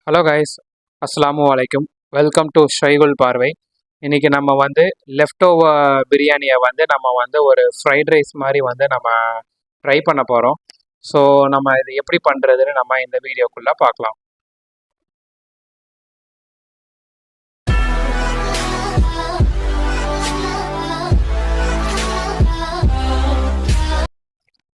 Hello guys, அஸ்ஸலாமு அலைக்கும். Welcome to ஷைகுல் பார்வை. இன்னைக்கு நம்ம வந்து லெஃப்ட் ஓவர் பிரியாணியை வந்து நம்ம வந்து ஒரு ஃப்ரைட் ரைஸ் மாதிரி வந்து நம்ம ட்ரை பண்ண போகிறோம். ஸோ நம்ம இது எப்படி பண்ணுறதுன்னு நம்ம இந்த வீடியோக்குள்ளே பார்க்கலாம்.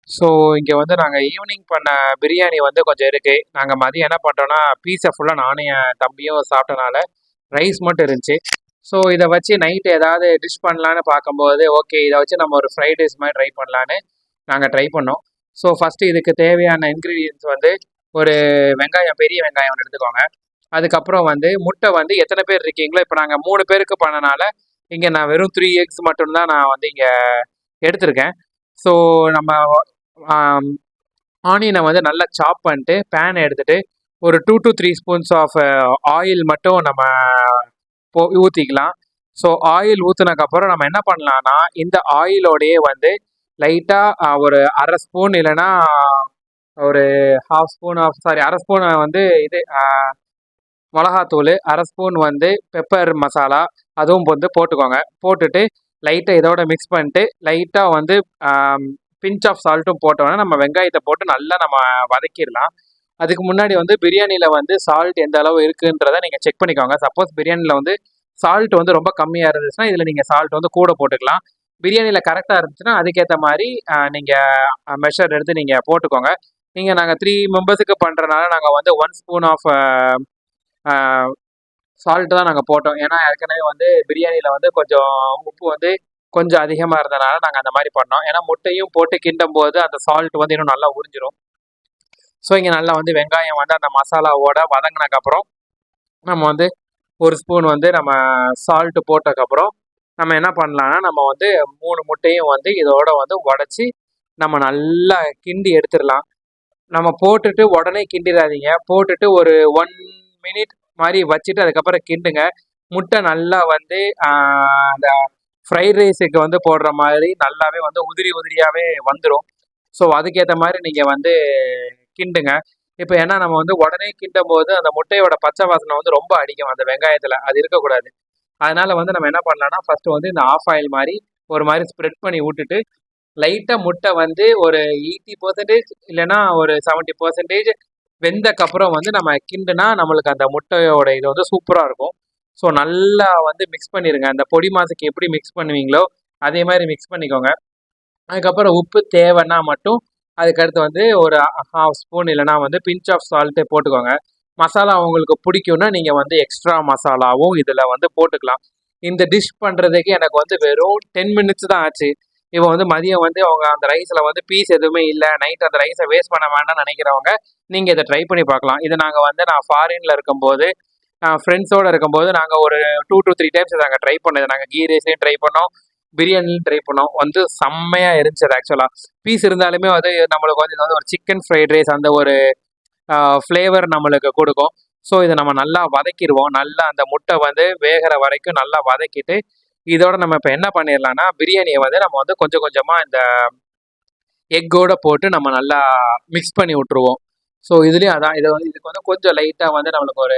ஸோ இங்கே வந்து நாங்கள் ஈவினிங் பண்ண பிரியாணி வந்து கொஞ்சம் இருக்குது. நாங்கள் மதியம் என்ன பண்ணுறோன்னா பீஸை ஃபுல்லாக நானும் என் தம்பியும் சாப்பிட்டனால ரைஸ் மட்டும் இருந்துச்சு. ஸோ இதை வச்சு நைட்டு ஏதாவது டிஷ் பண்ணலான்னு பார்க்கும்போது ஓகே, இதை வச்சு நம்ம ஒரு ஃப்ரைட் ரைஸ் மாதிரி ட்ரை பண்ணலான்னு நாங்கள் ட்ரை பண்ணோம். ஸோ ஃபஸ்ட்டு இதுக்கு தேவையான இன்க்ரீடியன்ஸ் வந்து ஒரு வெங்காயம், பெரிய வெங்காயம் ஒன்று எடுத்துக்கோங்க. அதுக்கப்புறம் வந்து முட்டை வந்து எத்தனை பேர் இருக்கீங்களோ, இப்போ நாங்கள் 3 பேருக்கு பண்ணனால இங்கே நான் வெறும் 3 எக்ஸ் மட்டும்தான் நான் வந்து இங்கே எடுத்திருக்கேன். ஸோ நம்ம ஆனியனை வந்து நல்லா சாப் பண்ணிட்டு பேனை எடுத்துகிட்டு ஒரு 2 to 3 ஸ்பூன்ஸ் ஆஃப் ஆயில் மட்டும் நம்ம ஊற்றிக்கலாம். ஸோ ஆயில் ஊற்றுனதுக்கப்புறம் நம்ம என்ன பண்ணலான்னா, இந்த ஆயிலோடையே வந்து லைட்டாக ஒரு அரை ஸ்பூன் இல்லைன்னா ஒரு அரை ஸ்பூன் வந்து இது மிளகாத்தூள், அரை ஸ்பூன் வந்து பெப்பர் மசாலா அதுவும் வந்து போட்டுக்கோங்க. போட்டுட்டு லைட்டாக இதோட மிக்ஸ் பண்ணிட்டு லைட்டாக வந்து பிஞ்ச் ஆஃப் சால்ட்டும் போட்டோன்னா நம்ம வெங்காயத்தை போட்டு நல்லா நம்ம வதக்கிடலாம். அதுக்கு முன்னாடி வந்து பிரியாணியில் வந்து சால்ட் எந்த அளவு இருக்குன்றதை நீங்கள் செக் பண்ணிக்கோங்க. சப்போஸ் பிரியாணியில் வந்து சால்ட் வந்து ரொம்ப கம்மியாக இருந்துச்சுன்னா இதில் நீங்கள் சால்ட் வந்து கூட போட்டுக்கலாம். பிரியாணியில் கரெக்டாக இருந்துச்சுன்னா அதுக்கேற்ற மாதிரி நீங்கள் மெஷர் எடுத்து நீங்கள் போட்டுக்கோங்க. நாங்கள் 3 மெம்பர்ஸுக்கு பண்ணுறனால நாங்கள் வந்து 1 ஸ்பூன் ஆஃப் சால்ட் தான் நாங்கள் போட்டோம். ஏன்னா ஏற்கனவே வந்து பிரியாணியில் வந்து கொஞ்சம் உப்பு வந்து கொஞ்சம் அதிகமாக இருந்தனால நாங்கள் அந்த மாதிரி பண்ணோம். ஏன்னா முட்டையும் போட்டு கிண்டும் போது அந்த சால்ட் வந்து இன்னும் நல்லா உறிஞ்சிரும். ஸோ இங்கே நல்லா வந்து வெங்காயம் வந்து அந்த மசாலாவோட வதங்கினதுக்கப்புறம் நம்ம வந்து 1 ஸ்பூன் வந்து நம்ம சால்ட்டு போட்டதுக்கப்புறம் நம்ம என்ன பண்ணலான்னா, நம்ம வந்து 3 முட்டையும் வந்து இதோட வந்து உடச்சி நம்ம நல்லா கிண்டி எடுத்துடலாம். நம்ம போட்டுட்டு உடனே கிண்டிடாதீங்க. போட்டுட்டு ஒரு 1 மினிட் மாதிரி வச்சுட்டு அதுக்கப்புறம் கிண்டுங்க. முட்டை நல்லா வந்து அந்த ஃப்ரைட் ரைஸுக்கு வந்து போடுற மாதிரி நல்லாவே வந்து உதிரி உதிரியாகவே வந்துடும். ஸோ அதுக்கேற்ற மாதிரி நீங்கள் வந்து கிண்டுங்க. இப்போ ஏன்னா நம்ம வந்து உடனே கிண்டும் போது அந்த முட்டையோட பச்சை வாசனை வந்து ரொம்ப அடிக்கும் அந்த வெங்காயத்தில். அது இருக்கக்கூடாது. அதனால வந்து நம்ம என்ன பண்ணலாம்னா, ஃபஸ்ட்டு வந்து இந்த ஆஃப் ஆயில் மாதிரி ஒரு மாதிரி ஸ்ப்ரெட் பண்ணி விட்டுட்டு லைட்டாக முட்டை வந்து ஒரு 80% இல்லைன்னா ஒரு 70% வெந்தக்கப்புறம் வந்து நம்ம கிண்டுனா நம்மளுக்கு அந்த முட்டையோட இது வந்து சூப்பராக இருக்கும். ஸோ நல்லா வந்து மிக்ஸ் பண்ணிடுங்க. அந்த பொடி மாசுக்கு எப்படி மிக்ஸ் பண்ணுவீங்களோ அதே மாதிரி மிக்ஸ் பண்ணிக்கோங்க. அதுக்கப்புறம் உப்பு தேவைன்னா மட்டும் அதுக்கடுத்து வந்து ஒரு 1/2 ஸ்பூன் இல்லைனா வந்து பிஞ்ச் ஆஃப் சால்ட்டு போட்டுக்கோங்க. மசாலா உங்களுக்கு பிடிக்கும்னா நீங்கள் வந்து எக்ஸ்ட்ரா மசாலாவும் இதில் வந்து போட்டுக்கலாம். இந்த டிஷ் பண்ணுறதுக்கு எனக்கு வந்து வெறும் 10 மினிட்ஸ் தான் ஆச்சு. இப்போ வந்து மதியம் வந்து அவங்க அந்த ரைஸில் வந்து பீஸ் எதுவுமே இல்லை, நைட் அந்த ரைஸை வேஸ்ட் பண்ண வேண்டாம்னு நினைக்கிறவங்க நீங்கள் இதை ட்ரை பண்ணி பார்க்கலாம். இது நான் ஃபாரினில் இருக்கும்போது ஃப்ரெண்ட்ஸோடு இருக்கும்போது நாங்கள் ஒரு 2 to 3 டைம்ஸ் நாங்கள் ட்ரை பண்ணது. நாங்கள் கீ ரைஸ்லையும் ட்ரை பண்ணோம், பிரியாணிலையும் ட்ரை பண்ணோம். வந்து செம்மையாக இருந்துச்சு. ஆக்சுவலாக பீஸ் இருந்தாலுமே வந்து நம்மளுக்கு வந்து இது வந்து ஒரு சிக்கன் ஃப்ரைட் ரைஸ் அந்த ஒரு ஃப்ளேவர் நம்மளுக்கு கொடுக்கும். ஸோ இதை நம்ம நல்லா வதக்கிடுவோம். நல்லா அந்த முட்டை வந்து வேகிற வரைக்கும் நல்லா வதக்கிட்டு இதோட நம்ம இப்போ என்ன பண்ணிடலாம்னா, பிரியாணியை வந்து நம்ம வந்து கொஞ்சம் கொஞ்சமாக இந்த எக்கோட போட்டு நம்ம நல்லா மிக்ஸ் பண்ணி விட்ருவோம். ஸோ இதுலேயும் அதான் இதுக்கு வந்து கொஞ்சம் லைட்டாக வந்து நம்மளுக்கு ஒரு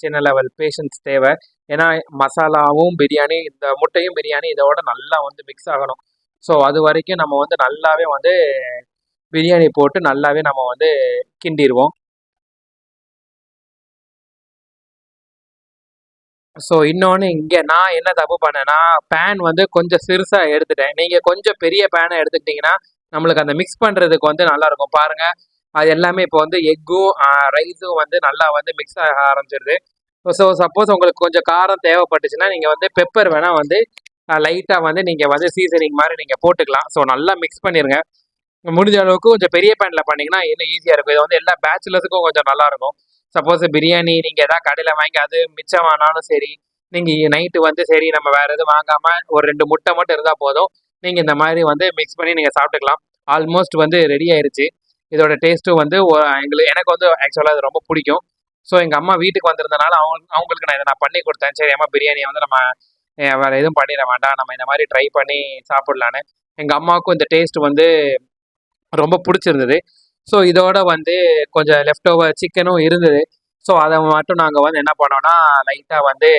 சின்ன லெவல் பேஷன்ஸ் தேவை. ஏன்னா மசாலாவும் பிரியாணி, இந்த முட்டையும் பிரியாணி இதோட நல்லா வந்து மிக்ஸ் ஆகணும். ஸோ அது வரைக்கும் நம்ம வந்து நல்லாவே வந்து பிரியாணி போட்டு நல்லாவே நம்ம வந்து கிண்டிடுவோம். ஸோ இன்னொன்று இங்கே நான் என்ன தப்பு பண்ணேன்னா, பேன் வந்து கொஞ்சம் சிறுசாக எடுத்துட்டேன். நீங்கள் கொஞ்சம் பெரிய பேனை எடுத்துக்கிட்டிங்கன்னா நம்மளுக்கு அந்த மிக்ஸ் பண்ணுறதுக்கு வந்து நல்லாயிருக்கும். பாருங்கள், அது எல்லாமே இப்போ வந்து எக்கும் ரைஸும் வந்து நல்லா வந்து மிக்ஸ் ஆக ஆரம்பிச்சிருது. ஸோ சப்போஸ் உங்களுக்கு கொஞ்சம் காரம் தேவைப்பட்டுச்சுன்னா நீங்கள் வந்து பெப்பர் வேணால் வந்து லைட்டாக வந்து நீங்கள் வந்து சீசனிங் மாதிரி நீங்கள் போட்டுக்கலாம். ஸோ நல்லா மிக்ஸ் பண்ணிடுங்க. முடிஞ்ச அளவுக்கு கொஞ்சம் பெரிய பேனில் பண்ணிங்கன்னா இன்னும் ஈஸியாக இருக்கும். இது வந்து எல்லா பேச்சுலர்ஸுக்கும் கொஞ்சம் நல்லாயிருக்கும். சப்போஸ் பிரியாணி நீங்கள் எதாவது கடையில் வாங்கி அது மிச்சமானாலும் சரி, நீங்கள் நைட்டு வந்து சரி நம்ம வேறு எதுவும் வாங்காமல் ஒரு 2 முட்டை மட்டும் இருந்தால் போதும். நீங்கள் இந்த மாதிரி வந்து மிக்ஸ் பண்ணி நீங்கள் சாப்பிட்டுக்கலாம். ஆல்மோஸ்ட் வந்து ரெடி ஆயிடுச்சு. இதோட டேஸ்ட்டும் வந்து எனக்கு வந்து ஆக்சுவலாக அது ரொம்ப பிடிக்கும். ஸோ எங்கள் அம்மா வீட்டுக்கு வந்திருந்தனால அவங்களுக்கு நான் இதை பண்ணி கொடுத்தேன். சரி அம்மா, பிரியாணியை வந்து நம்ம வேறு எதுவும் பண்ணிட வேண்டாம், நம்ம இந்த மாதிரி ட்ரை பண்ணி சாப்பிட்லான்னு. எங்கள் அம்மாவுக்கும் இந்த டேஸ்ட் வந்து ரொம்ப பிடிச்சிருந்தது. ஸோ இதோட வந்து கொஞ்சம் லெஃப்ட் ஓவர் சிக்கனும் இருந்தது. ஸோ அதை மட்டும் நாங்கள் வந்து என்ன பண்ணோம்னா லைட்டாக வந்து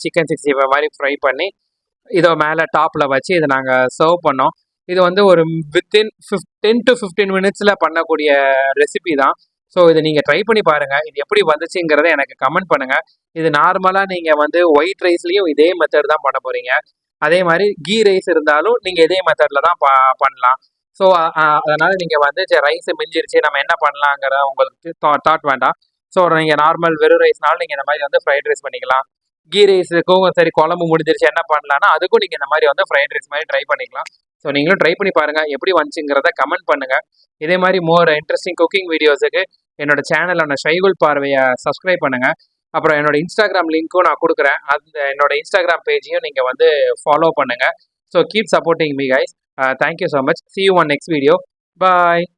சிக்கன் 65 மாதிரி ஃப்ரை பண்ணி இதை மேலே டாப்பில் வச்சு இதை நாங்கள் சர்வ் பண்ணோம். இது வந்து ஒரு வித்தின் 10 to 15 மினிட்ஸில் பண்ணக்கூடிய ரெசிபி தான். ஸோ இதை நீங்கள் ட்ரை பண்ணி பாருங்கள். இது எப்படி வந்துச்சுங்கிறத எனக்கு கமெண்ட் பண்ணுங்கள். இது நார்மலாக நீங்கள் வந்து ஒயிட் ரைஸ்லேயும் இதே மெத்தட் தான் பண்ண போகிறீங்க. அதே மாதிரி கீ ரைஸ் இருந்தாலும் நீங்கள் இதே மெத்தடில் தான் பண்ணலாம். ஸோ அதனால் நீங்கள் வந்து ரைஸ் மிஞ்சிருச்சு நம்ம என்ன பண்ணலாங்கிற உங்களுக்கு தாட் வேண்டாம். ஸோ நீங்கள் நார்மல் வெறும் ரைஸ்னாலும் நீங்கள் இந்த மாதிரி வந்து ஃப்ரைட் ரைஸ் பண்ணிக்கலாம். கீ ரைஸுக்கும் சரி குழம்பு முடிஞ்சிருச்சு என்ன பண்ணலான்னா அதுக்கும் நீங்கள் இந்த மாதிரி வந்து ஃப்ரைட் ரைஸ் மாதிரி ட்ரை பண்ணிக்கலாம். ஸோ நீங்களும் ட்ரை பண்ணி பாருங்கள் எப்படி வந்துச்சுங்கிறத கமெண்ட் பண்ணுங்கள். இதே மாதிரி மோர் இன்ட்ரெஸ்டிங் குக்கிங் வீடியோஸுக்கு என்னோட சேனலான ஷைகுல் பார்வையை சப்ஸ்கிரைப் பண்ணுங்கள். அப்புறம் என்னோட இன்ஸ்டாகிராம் லிங்க்கும் நான் கொடுக்குறேன். அந்த என்னோட இன்ஸ்டாகிராம் பேஜையும் நீங்கள் வந்து ஃபாலோ பண்ணுங்கள். So keep supporting me guys. Thank you so much. See you on next video. Bye.